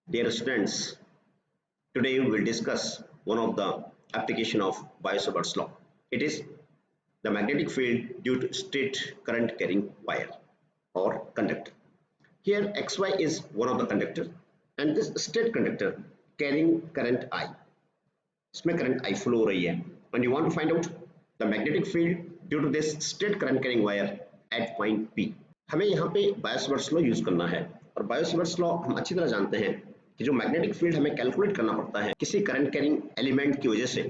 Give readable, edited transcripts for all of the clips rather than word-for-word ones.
Dear students, today we will discuss one of the application of BIOT SAVART Law. It is the magnetic field due to straight current carrying wire or conductor. Here XY is one of the conductor and this straight conductor carrying current I. इसमें current I flow हो रही है and you want to find out the magnetic field due to this straight current carrying wire at point P. हमें यहाँ पे BIOT SAVART Law use करना है और BIOT SAVART Law हम अच्छी तरह जानते हैं कि जो मैग्नेटिक फील्ड हमें कैलकुलेट करना पड़ता है किसी करंट कैरिंग एलिमेंट की वजह से,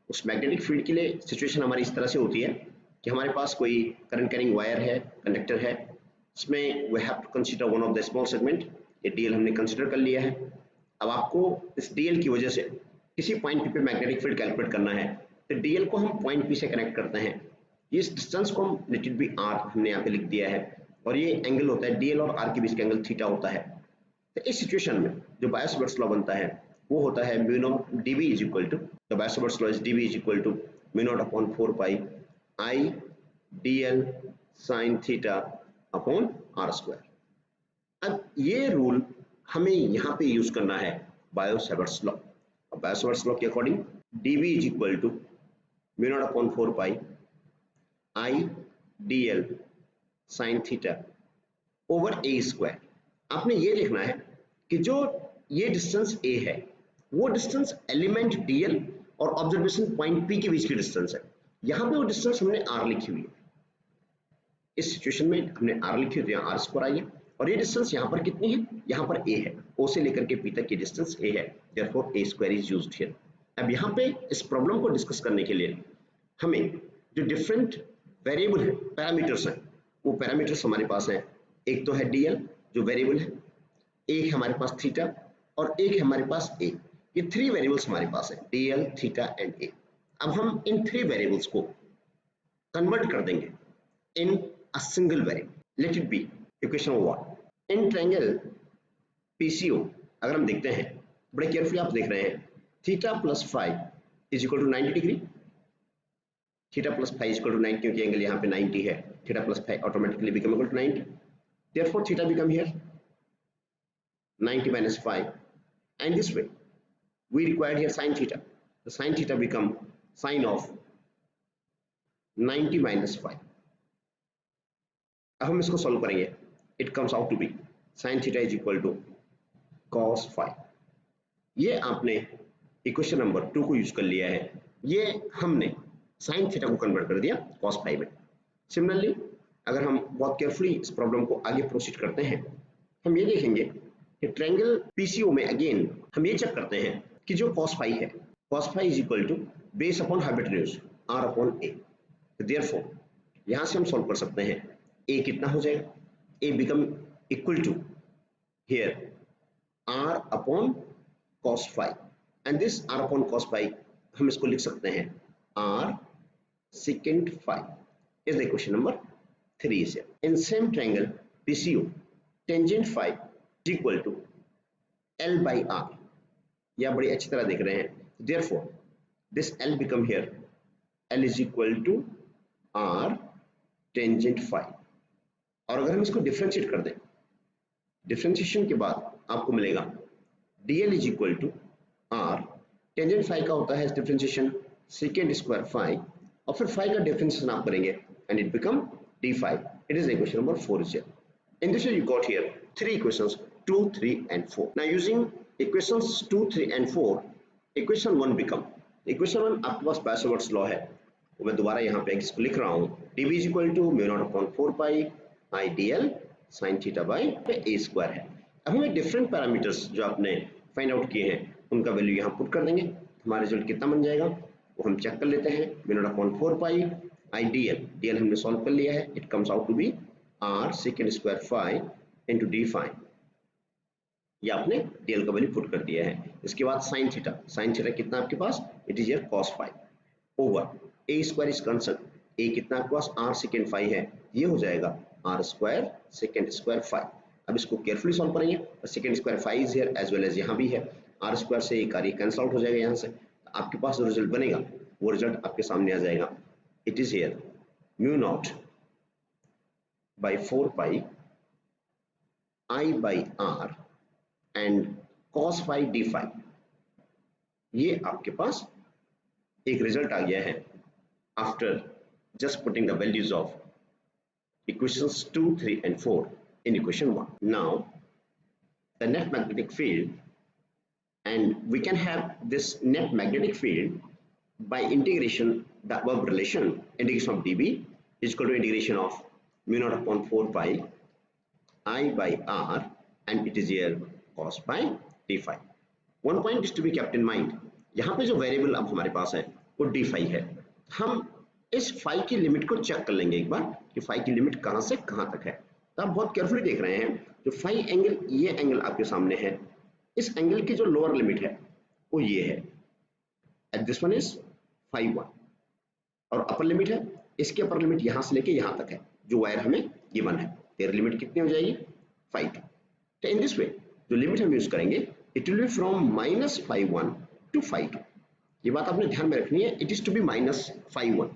उस मैग्नेटिक फील्ड के लिए सिचुएशन हमारी इस तरह से होती है कि हमारे पास कोई करंट कैरिंग वायर है, कंडक्टर है, इसमें we have to consider one of the small segment. ये डीएल हमने कंसीडर कर लिया है. अब आपको इस डीएल की वजह से किसी पॉइंट पी पे मैग्नेटिक फील्ड कैलकुलेट करना है तो डीएल को हम पॉइंट पी से कनेक्ट करते हैं. इस डिस्टेंस को हम लेट इट बी आर हमने यहाँ पे लिख दिया है और ये एंगल होता है डीएल और आर के बीच का एंगल थीटा होता है. तो इस सिचुएशन में जो BIOT SAVART लॉ बनता है वो होता है mu naught dB is equal to the BIOT SAVART law is dB is equal to mu naught upon 4 pi I dl sine theta upon r square. अब ये रूल हमें यहाँ पे यूज करना है BIOT SAVART law. BIOT SAVART law के according dB is equal to mu naught upon 4 pi I dl sine theta over a square. आपने ये देखना है कि जो ये डिस्टेंस a है वो डिस्टेंस एलिमेंट dl और ऑब्जर्वेशन पॉइंट p के बीच की डिस्टेंस है. यहाँ पे वो डिस्टेंस हमने r लिखी हुई है. इस सिचुएशन में हमने r लिखी हुई है, यहाँ r स्क्वायर आई है और ये डिस्टेंस यहाँ पर कितनी है, यहाँ पर a है. o से लेकर के p तक की डिस्टेंस a है, therefore a square is used here. अब यहाँ पे इस प्रॉब्लम को डिस्कस करने के लिए हमें जो डिफरेंट वेरिएबल है, पैरामीटर्स हैं, वो पैरामीटर्स हमारे पास हैं. एक तो है dl जो वेरिएबल है, एक हमारे पास थीटा और एक है हमारे पास a. ये थ्री वेरिएबल्स हमारे पास है dl, थीटा एंड a. अब हम इन थ्री वेरिएबल्स को कन्वर्ट कर देंगे in a single variable. Let it be equation number 1. In triangle PCO अगर हम देखते हैं बड़े केयरफुली, आप देख रहे हैं theta plus 5 is equal to 90 degree. Theta plus 5 is equal to 90 क्योंकि एंगल यहाँ पे 90 है. Theta plus 5 automatically become equal to 90. Therefore, theta become here 90 minus 5, and this way we required here sin theta. The sin theta become sin of 90 minus 5. अब हम इसको solve करेंगे. It comes out to be sin theta is equal to cos 5. ये आपने equation number 2 को use कर लिया है. ये हमने sin theta को कन्वर्ट कर दिया cos 5 में. सिमिलरली अगर हम बहुत केयरफुली इस प्रॉब्लम को आगे प्रोसीड करते हैं, हम ये देखेंगे कि ट्रायंगल PCO में अगेन हम ये चेक करते हैं कि जो cos phi है, cos phi is equal to base upon hypotenuse r upon a. Therefore यहाँ से हम सॉल्व कर सकते हैं. a कितना हो जाएगा, a become equal to here r upon cos phi and this r upon cos phi हम इसको लिख सकते हैं r secant phi is the equation number 3 is here. In same triangle PCO, tangent phi is equal to L by R. या बड़ी अच्छी तरह देख रहे हैं. Therefore, this L become here L is equal to R tangent phi. और अगर हम इसको डिफरेंशिएट कर दें, डिफरेंशिएशन के बाद आपको मिलेगा DL is equal to R tangent phi का होता है डिफरेंशिएशन secant square phi और फिर phi का डिफरेंशिएशन आप करेंगे and it become d5. It is equation number 4 is here. In this way you got here three equations 2, 3 and 4. Now using equations 2, 3 and 4, equation 1 become equation 1 आपके पास BIOT SAVART law है. तो मैं दोबारा यहाँ पे इसको लिख रहा हूँ dB is equal to mu naught upon 4 pi I dl sin theta by a square है. अब हमें डिफरेंट पैरामीटर्स जो आपने फाइंड आउट किए हैं उनका वैल्यू यहाँ पुट कर देंगे. हमारा रिजल्ट कितना बन जाएगा वो हम चेक कर लेते हैं. Mu naught upon 4 pi I dl हमने सॉल्व कर लिया है. It comes out to be r secant square phi into d phi. ये आपने dl का वैल्यू पुट कर दिया है. इसके बाद sin थीटा कितना आपके पास, it is here cos phi over a square is concern. a कितना आपके पास r secant phi है, ये हो जाएगा r square secant square phi. अब इसको केयरफुली सॉल्व करेंगे. secant square phi is here as well as यहाँ भी है. r स्क्वायर से एक कार्य कैंसिल आउट हो जाएगा यहाँ से. आपके पास जो रिजल्ट बनेगा वो रिजल्ट आपके सामने आ जाएगा. It is here mu naught by 4 pi I by R and cos phi d phi। ये आपके पास एक रिजल्ट आ गया है after just putting the values of equations 2, 3 and 4 in equation 1. Now the net magnetic field, and we can have this net magnetic field by integration the above relation, integration of dB is equal to integration of mu naught upon 4 pi I by r, and it is here cos pi d phi. One point is to be kept in mind, यहाँ पे जो variable अब हमारे पास है वो d phi है। हम इस फाई की लिमिट को चेक कर लेंगे एक बार कि फाई की लिमिट कहां से कहां तक है। तो आप बहुत केयरफुली देख रहे हैं, जो फाई एंगल, ये एंगल आपके सामने है, इस एंगल की जो लोअर लिमिट है वो ये है, at this one is phi 1, और अपर लिमिट है, इसकी अपर लिमिट यहां से लेके यहां तक है, जो वायर हमें गिवन है। तेरी लिमिट कितनी हो जाएगी, फाई 2। तो इन दिस वे जो लिमिट हम यूज करेंगे it will be from minus phi 1 to phi 2। ये बात आपने ध्यान में रखनी है, it is to be minus phi 1।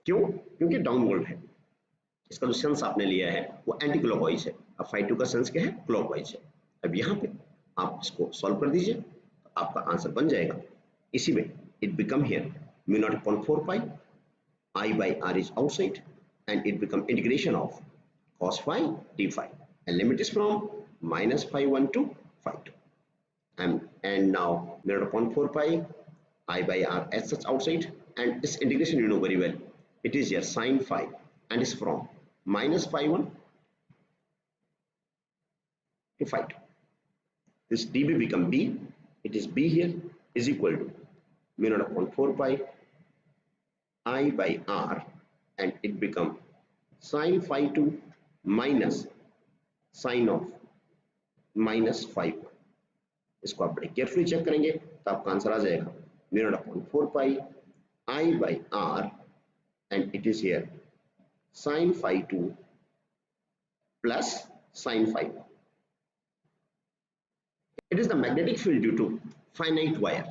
क्यों? क्योंकि डाउनवर्ड है, इसका जो सेंस आपने लिया है वो एंटी क्लॉकवाइज है। अब फाई 2 का सेंस क्या है, क्लॉकवाइज है। अब यहाँ पे आप इसको सॉल्व कर दीजिए तो आपका आंसर बन जाएगा इसी में, it become here mu naught upon 4 pi I by r is outside, and it become integration of cos phi d phi, and limit is from minus phi 1 to phi 2, and now mu naught upon 4 pi I by r as such outside, and this integration you know very well, it is here sin phi, and is from minus phi 1 to phi 2. This dB become b, it is b here is equal to mu naught upon 4 pi I by r, and it become sin phi 2 minus sin of minus phi 1. इसको आप बड़े carefully check करेंगे तो आपका answer आ जाएगा mu naught upon 4 pi I by r, and it is here sin phi 2 plus sin phi 1. It is the magnetic field due to finite wire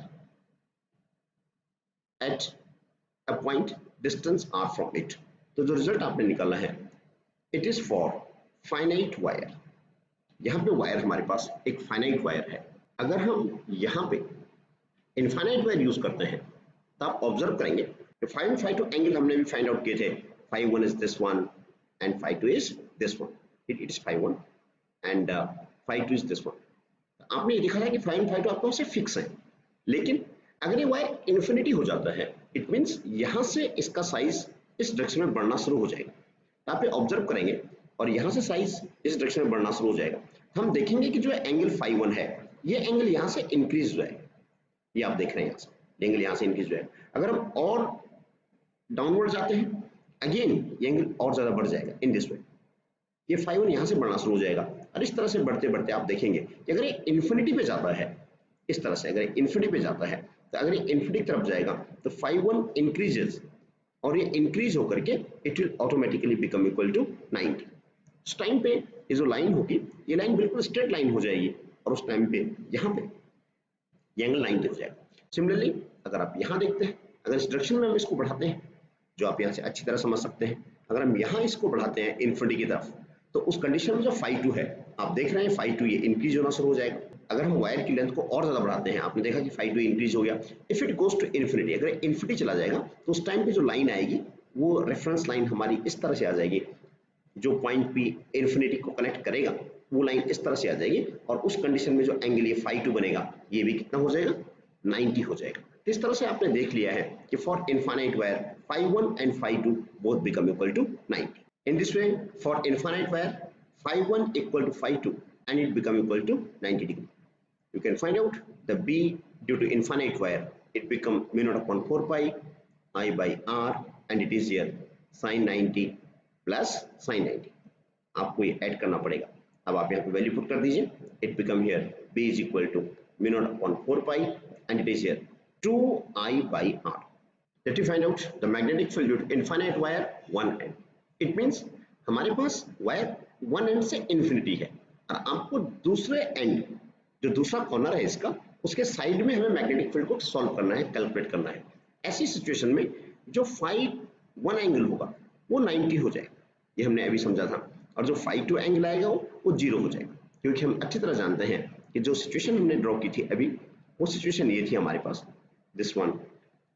at a point distance r from it. तो जो result आपने निकाला है it is for finite wire. यहाँ पे wire हमारे पास एक finite wire है। अगर हम यहाँ पे इनफाइनाइट वायर यूज करते हैं तो आप ऑब्जर्व करेंगे कि फाई 1 फाई 2 एंगल हमने भी फाइंड आउट किए थे। Phi 1 is this one and phi 2 is this one, it is phi 1 and phi 2 is this one. आपने ये देखा था कि फाई 1 फाई 2 आपको से फिक्स है, लेकिन अगर ये वायर इन्फिनिटी हो जाता है इट मीन्स यहाँ से इसका साइज इस डायरेक्शन में बढ़ना शुरू हो जाएगा। आप ये ऑब्जर्व करेंगे और यहाँ से साइज इस डायरेक्शन में बढ़ना शुरू हो जाएगा। हम देखेंगे कि जो एंगल फाई 1 है ये एंगल यहाँ से इंक्रीज हो जाएगा, ये आप देख रहे हैं यहाँ से एंगल यहाँ से इंक्रीज हो जाएगा। अगर हम और डाउनवर्ड जाते हैं अगेन ये एंगल और ज्यादा बढ़ जाएगा इन दिस वे, ये फाई 1 यहाँ से बढ़ना शुरू हो जाएगा और इस तरह से बढ़ते बढ़ते आप देखेंगे कि अगर ये इन्फिनिटी पे जाता है, इस तरह से अगर इन्फिनिटी पे जाता है तो अगर ये इन्फिनिटी की तरफ जाएगा तो फाई 1 इंक्रीजेस और ये इंक्रीज होकर के it will automatically become equal to 90। उस टाइम पे ये जो लाइन होगी ये लाइन बिल्कुल स्ट्रेट लाइन हो जाएगी और उस टाइम पे यहाँ पे ये एंगल 90 हो जाएगा। सिमिलरली अगर आप यहाँ देखते हैं, अगर इस डायरेक्शन में हम इसको बढ़ाते हैं, जो आप यहाँ से अच्छी तरह समझ सकते हैं, अगर हम यहाँ इसको बढ़ाते हैं इन्फिनिटी की तरफ तो उस कंडीशन में जो फाई 2 है आप देख रहे हैं फाई 2 ये इंक्रीज होना शुरू हो जाएगा। अगर हम वायर की लेंथ को और ज्यादा बढ़ाते हैं, आपने देखा कि फाई 2 इंक्रीज हो गया, if it goes to infinity, अगर इन्फिनिटी चला जाएगा तो उस टाइम पे जो लाइन आएगी वो रेफरेंस लाइन हमारी इस तरह से आ जाएगी, जो पॉइंट पी इन्फिनिटी को कनेक्ट करेगा वो लाइन इस तरह से आ जाएगी और उस कंडीशन में जो एंगल ये फाई 2 बनेगा ये भी कितना हो जाएगा, 90 हो जाएगा। इस तरह से आपने देख लिया है कि for infinite wire phi 1 and phi 2 both become equal to 90। In this way for infinite wire phi 1 equal to phi 2 and it become equal to 90 degree. You can find out the B due to infinite wire, it become mu naught upon 4 pi I by r, and it is here sin 90 plus sin 90. आपको ये add करना पड़ेगा। अब आप यहाँ पे value put कर दीजिए, it become here B is equal to mu naught upon 4 pi and it is here 2 I by r. Let you find out the magnetic field due to infinite wire one end. It means हमारे पास wire one and से infinity है और आपको दूसरे and जो दूसरा corner है इसका उसके साइड में हमें मैग्नेटिक फील्ड को सॉल्व करना है, कैलकुलेट करना है। ऐसी सिचुएशन में जो फाई 1 एंगल होगा वो 90 हो जाएगा, ये हमने अभी समझा था, और जो फाई 2 एंगल आएगा वो 0 हो जाएगा, क्योंकि हम अच्छी तरह जानते हैं कि जो सिचुएशन हमने ड्रॉ की थी अभी, वो सिचुएशन ये थी हमारे पास, this one,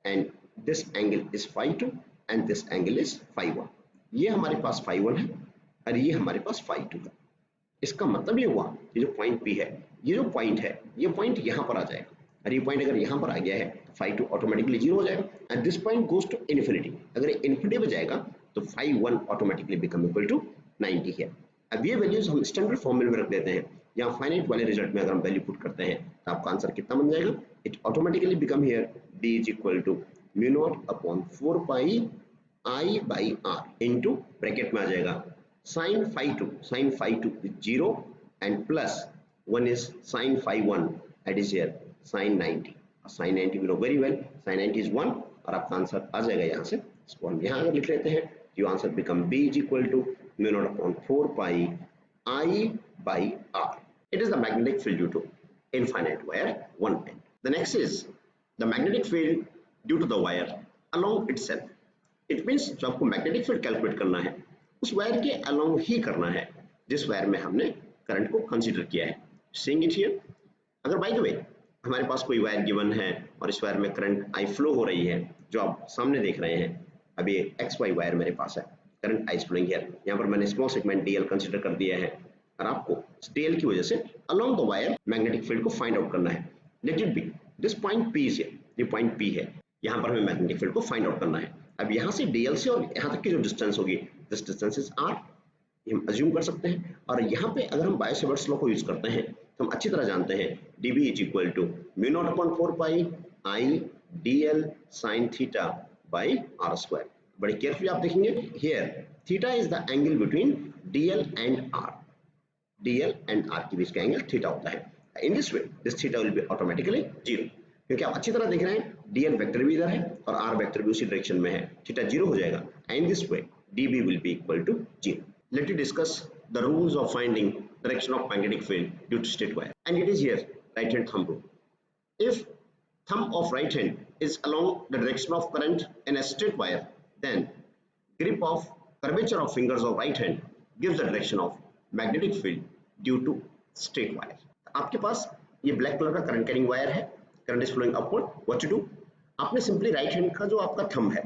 and this angle is φ2 and this angle is φ1। ये हमारे पास φ1 है और ये हमारे पास φ2 है। इसका मतलब ये हुआ कि जो पॉइंट P है, ये जो पॉइंट है, ये पॉइंट यहाँ पर आ जाएगा, और ये पॉइंट अगर यहाँ पर आ गया है तो φ2 ऑटोमेटिकली 0 हो जाएगा, and this point goes to infinity. अगर ये इन्फिनिटी पे जाएगा तो φ1 ऑटोमेटिकली बिकम इक्वल टू 90 है। अब ये वैल्यूज हम स्टैंडर्ड फॉर्मूले में रख देते हैं, या फाइनाइट वाले रिजल्ट में अगर हम वैल्यू पुट करते हैं तो आपका आंसर कितना बन जाएगा? It automatically become here b is equal to mu naught upon 4 pi i by r into bracket में आ जाएगा sin phi2 is 0 and plus 1 is sin phi1, that is here sin 90. sin 90 we know very well, sin 90 is 1 और आपका answer आ जाएगा यहाँ से। इसको हम यहाँ अगर लिख लेते हैं, your answer become b is equal to mu naught upon 4 pi i by r. It is the magnetic field due to infinite wire 110. The next is the magnetic field due to the wire along itself. It means जो आपको magnetic field calculate करना है उस wire के along ही करना है जिस wire में हमने करंट को कंसीडर किया है। सीइंग इट हियर, अगर बाय द वे हमारे पास कोई वायर गिवन है और इस वायर में करंट आई फ्लो हो रही है, जो आप सामने देख रहे हैं, अभी एक्स वाई वायर मेरे पास है, करंट आई फ्लोइंग हियर, यहाँ पर मैंने स्मॉल सेगमेंट डीएल कंसीडर कर दिया है और आपको डीएल की वजह से along the wire magnetic field को फाइंड आउट करना है। Late it B this point P is here, ये पॉइंट पी है, यहाँ पर हमें मैग्नेटिक फील्ड को फाइंड आउट करना है। अब यहाँ से डीएल से और यहाँ तक की जो डिस्टेंस होगी, दिस डिस्टेंस इज आर, ये हम अज्यूम कर सकते हैं। और यहाँ पे अगर हम बायो सेवर्ट्स लॉ को यूज करते हैं तो हम अच्छी तरह जानते हैं dB is equal to mu naught upon 4 pi I dl sin theta by r square. बड़े केयरफुली आप देखेंगे here theta is the angle between dl and r, dl and r के बीच का एंगल थीटा होता है। In this way this theta will be automatically 0, क्योंकि आप अच्छी तरह देख रहे हैं dl वेक्टर भी इधर है और r वेक्टर भी उसी डायरेक्शन में है, थीटा 0 हो जाएगा। इन this way dB will be equal to 0. Let us discuss the rules of finding direction of magnetic field due to straight wire, and it is here right hand thumb rule. If thumb of right hand is along the direction of current in a straight wire, then grip of curvature of fingers of right hand gives the direction of magnetic field due to straight wire. आपके पास ये black colour का current carrying wire है, current is flowing upward, what to do, आपने simply right hand का जो आपका thumb है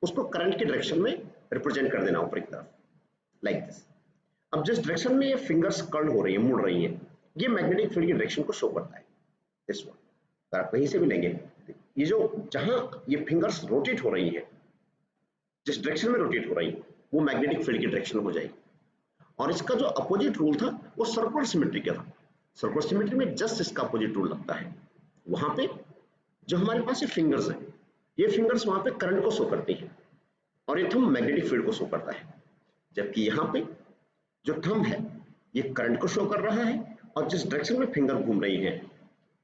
उसको करंट के डायरेक्शन में रिप्रेजेंट कर देना ऊपर की तरफ, लाइक दिस। अब जिस डायरेक्शन में ये फिंगर्स कर्ल हो रही है, मुड़ रही है, ये मैग्नेटिक फील्ड की डायरेक्शन को शो करता है। दिस वन, अगर आप कहीं से भी लेंगे, ये जो जहां ये फिंगर्स रोटेट हो रही है, जिस डायरेक्शन में रोटेट हो रही है, वो मैग्नेटिक फील्ड की डायरेक्शन हो जाएगी। और इसका जो अपोजिट रूल था वो सर्कुलर सिमेट्री का था। सर्कुलर सिमेट्री में जस्ट इसका अपोजिट रूल लगता है। वहां पे जो हमारे पास ये फिंगर्स है, ये फिंगर्स वहां पे करंट को शो करती है और ये थंब मैग्नेटिक फील्ड को शो करता है, जबकि यहाँ पे जो थंब है ये करंट को शो कर रहा है और जिस डायरेक्शन में फिंगर घूम रही है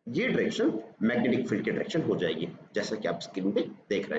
ये डायरेक्शन मैग्नेटिक फील्ड की डायरेक्शन हो जाएगी, जैसा कि आप स्क्रीन पे देख रहे हैं।